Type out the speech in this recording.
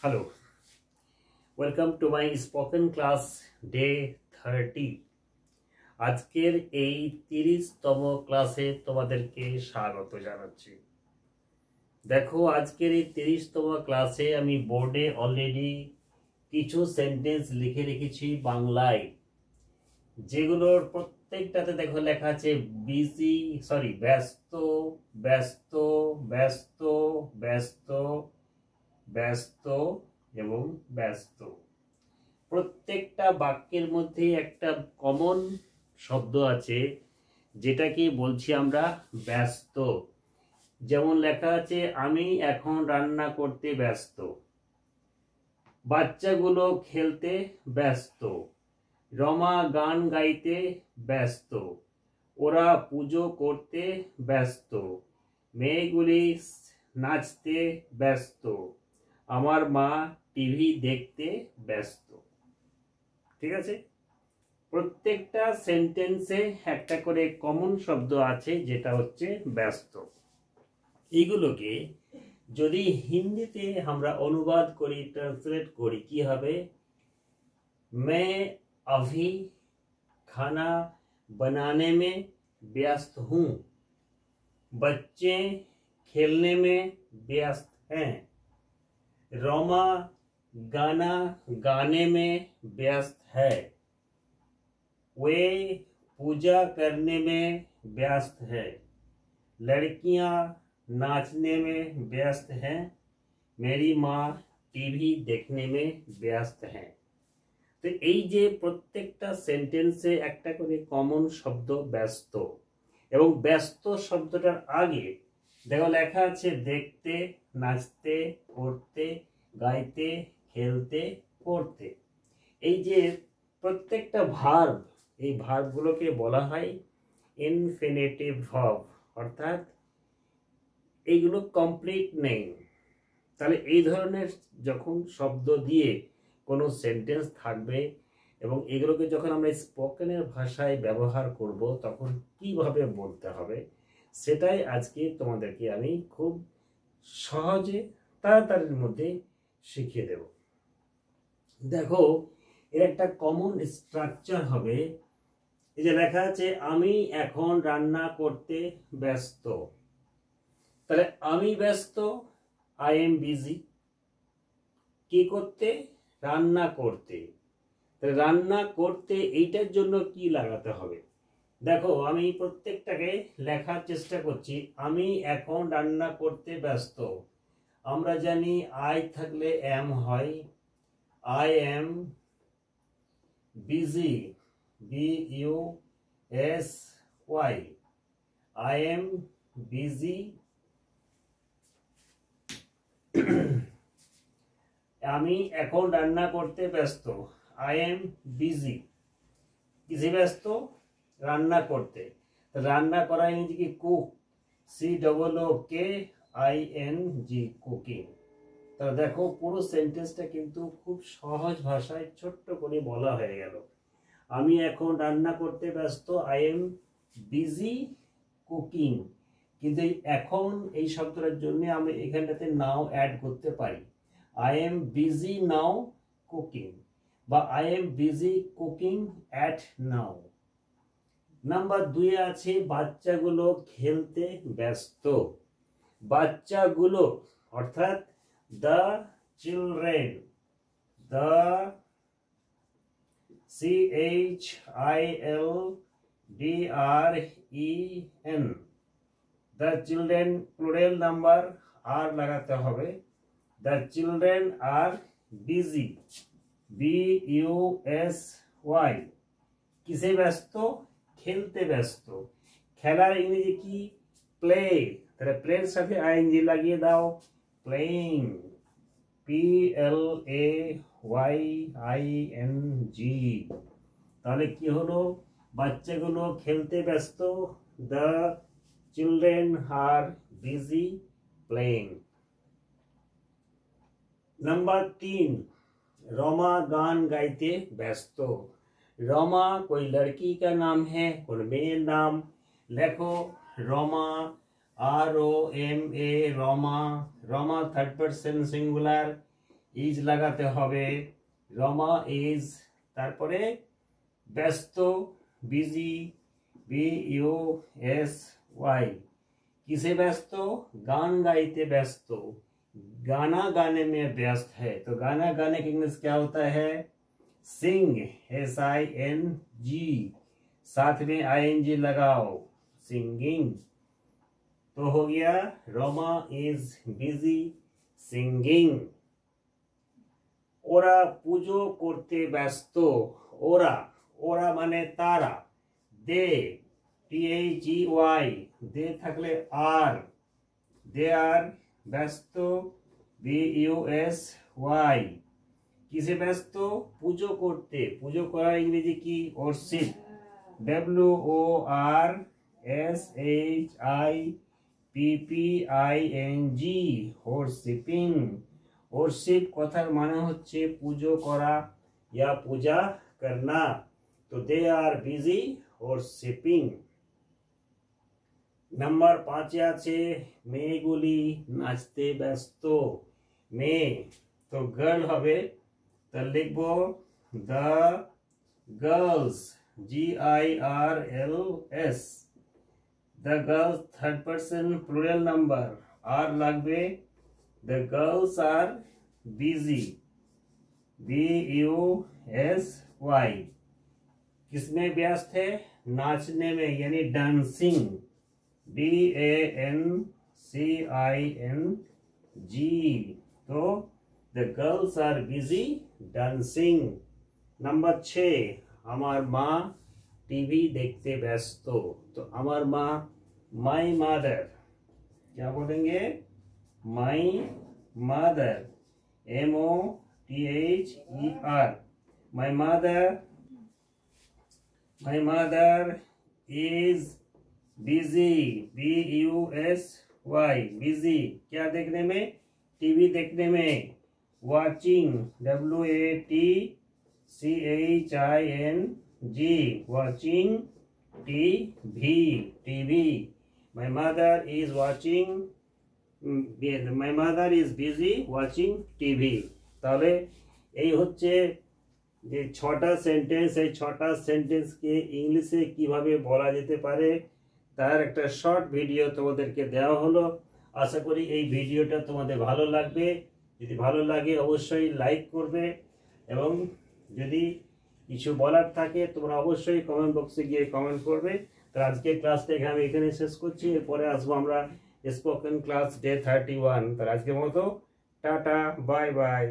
Hello, welcome to my spoken class day 30। আজকের এই 30তম ক্লাসে তোমাদেরকে স্বাগত জানাচ্ছি। দেখো, আজকের এই 30তম ক্লাসে আমি বোর্ডে অলরেডি কিছু সেন্টেন্স লিখে রেখেছি বাংলায়, যেগুলোর প্রত্যেকটাতে দেখো লেখা আছে ব্যস্ত ব্যস্ত ব্যস্ত ব্যস্ত ব্যস্ত এবং ব্যস্ত। প্রত্যেকটা বাক্যের মধ্যে একটা কমন শব্দ আছে, যেটাকে বলছি আমরা ব্যস্ত। যেমন লেখা আছে, আমি এখন রান্না করতে ব্যস্ত, বাচ্চাগুলো খেলতে ব্যস্ত, রমা গান গাইতে ব্যস্ত, ওরা পুজো করতে ব্যস্ত, মেয়েগুলি নাচতে ব্যস্ত, আমার মা টিভি দেখতে ব্যস্ত। ঠিক আছে, প্রত্যেকটা সেন্টেন্সে একটা করে কমন শব্দ আছে, যেটা হচ্ছে ব্যস্ত। এইগুলোকে যদি হিন্দিতে আমরা অনুবাদ করি, ট্রান্সলেট করি, কি হবে? मैं अभी खाना बनाने में व्यस्त हूँ, बच्चे खेलने में व्यस्त हैं, रोमा गाना गाने में व्यस्त है, वे पूजा करने में व्यस्त है, लड़कियां नाचने में व्यस्त हैं, मेरी माँ टीवी देखने में व्यस्त हैं। তো এই যে প্রত্যেকটা সেন্টেন্সে একটা করে কমন শব্দ ব্যস্ত, এবং ব্যস্ত শব্দটার আগে দেখো লেখা আছে দেখতে, নাচতে, পড়তে, গাইতে, খেলতে, পড়তে। এই যে প্রত্যেকটা ভার্ব, এই ভার্বগুলোকে বলা হয় ইনফিনিটিভ ভার্ব, অর্থাৎ এইগুলো কমপ্লিট নেই। তাহলে এই ধরনের যখন শব্দ দিয়ে কোনো সেন্টেন্স থাকবে, এবং এগুলোকে যখন আমরা স্পোকেনের ভাষায় ব্যবহার করব, তখন কিভাবে বলতে হবে, সেটাই আজকে তোমাদেরকে আমি খুব সহজে তাড়াতাড়ির মধ্যে শিখিয়ে দেব। দেখো, এর একটা কমন স্ট্রাকচার হবে। এই যে লেখা আছে, আমি এখন রান্না করতে ব্যস্ত। তাহলে আমি ব্যস্ত, আই এম বিজি। কি করতে? রান্না করতে। রান্না করতে এইটার জন্য কি লাগাতে হবে? দেখো, আমি প্রত্যেকটাকে লেখার চেষ্টা করছি। আমি এখন রান্না করতে ব্যস্ত। আমরা জানি আই থাকলে এম হয়। I am busy, BUSY। I am busy, আমি এখন রান্না করতে ব্যস্ত। আই এম বিজি, কিসে ব্যস্ত? রান্না করতে। রান্না করা ইংরেজি কি? Cook, COOKING, cooking. তাহলে দেখো, পুরো সেন্টেন্সটা কিন্তু খুব সহজ ভাষায় ছোট্ট করে বলা হয়ে গেল। আমি এখন রান্না করতে ব্যস্ত, আই এম বিজি কুকিং। কিন্তু এখন এই শব্দটার জন্য আমি এখানটাতে নাও অ্যাড করতে পারি। I am busy now cooking, বা I am busy cooking at now। Number 2 আছে, বাচ্চাগুলো খেলতে ব্যস্ত। বাচ্চাগুলো অর্থাৎ the children, the CHILDREN, the children, plural number আর লাগাতে হবে। The children are busy, BUSY। কিসে ব্যস্ত? খেলতে ব্যস্ত। খেলার ইংরেজি কি? প্লে। তাহলে প্লের সাথে ING লাগিয়ে দাও, প্লেইং, PLAYING। তাহলে কি হলো? বাচ্চাগুলো খেলতে ব্যস্ত, the children are busy playing। Number 3, Roma गान गाइते व्यस्त। रोमा कोई लड़की का नाम है, कोई मेल नाम। लेखो Roma, ROMA, Roma, Roma third person singular. Is লাগাতে হবে। রমা ইজ, তারপরে ব্যস্ত, বিজি, BUSY। किसे व्यस्त? गान गाइते व्यस्त, गाना गाने में व्यस्त है। तो गाना गाने की इंग्लिश क्या होता है? सिंग, SING, साथ में ING लगाओ, सिंगिंग। तो हो गया रोमा इज बिजी सिंगिंग। ওরা পুজো করতে ব্যস্ত। ওরা, ওরা মানে তারা। দে, THEY, দে থাকলে আর, দে আর ব্যস্ত, BUSY। কিসে ব্যস্ত? পুজো করতে। পুজো করার ইংরেজি কি? Worship, WORSHIPPING, ওরশিপিং। ওরশিপ কথার মানে হচ্ছে পুজো করা या পূজা करना। तो दे आर बिजी ওরশিপিং। নাম্বার 5-এ আছে মেয়েগুলি নাচতে ব্যস্ত। মেয়ে, তো গার্ল হবে, তা লিখবো the girls, GIRLS। The girls third person plural number, আর লাগবে। The girls are busy, BUSY। किसमें व्यस्त है? नाचने में, यानी डांसिंग, DANCING। तो the girls are busy dancing। Number 6, আমার মা टीवी देखते व्यस्त। तो আমার মা, my mother, क्या बोलेंगे? My mother, MOTHER। My mother is busy, BUSY, busy। क्या देखने में? टीवी देखने में। watching, WATCHING, watching TV। My mother is watching, my mother is busy watching TV। তাহলে এই হচ্ছে যে 6টা সেন্টেন্স। এই 6টা সেন্টেন্সকে ইংলিশে কিভাবে বলা যেতে পারে তার একটা শর্ট ভিডিও তোমাদেরকে দেওয়া হলো। আশা করি এই ভিডিওটা তোমাদের ভালো লাগবে। যদি ভালো লাগে অবশ্যই লাইক করবে, এবং যদি কিছু বলার থাকে তোমরা অবশ্যই কমেন্ট বক্সে গিয়ে কমেন্ট করবে। তো আজকের ক্লাসটা আমি এখানে শেষ করছি। এরপরে আসবো আমরা স্পোকেন ক্লাস ডে 31। তার আজকের মতো টাটা, বাই বাই।